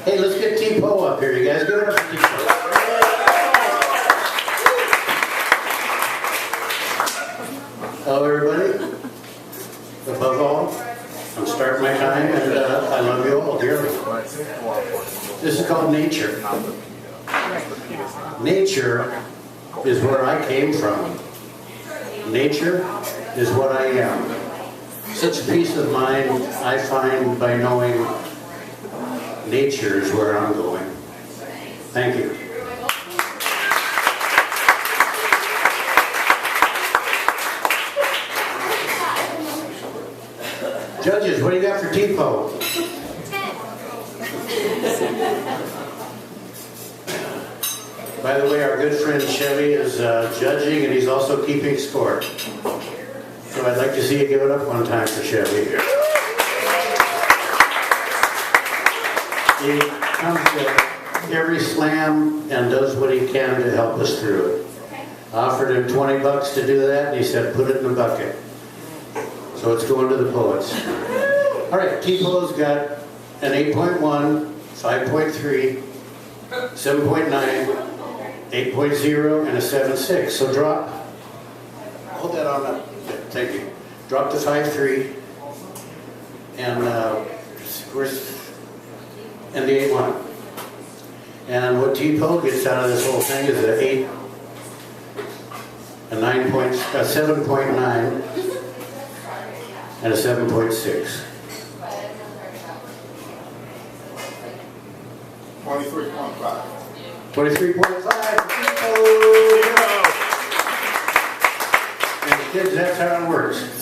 Hey, let's get T-Poe up here. You guys give it up for T-Poe. Hello, everybody. Above all, I'm starting my time, and I love you all dearly. This is called nature. Nature is where I came from. Nature is what I am. Such peace of mind I find by knowing nature is where I'm going. Thank you. Judges, what do you got for T-Poe? By the way, our good friend Chevy is judging, and he's also keeping score. So I'd like to see you give it up one time for Chevy. He comes to every slam and does what he can to help us through it. I offered him 20 bucks to do that, and he said, put it in the bucket. So it's going to the poets. All right, T-Poe's got an 8.1, 5.3, 7.9, 8.0, and a 7.6. So drop, hold that on up. Thank you. Drop to 5.3, and and the 8.1. And what T-Poe gets out of this whole thing is an 8, a 7.9, and a 7.6. 23.5. 23.5. And kids, that's how it works.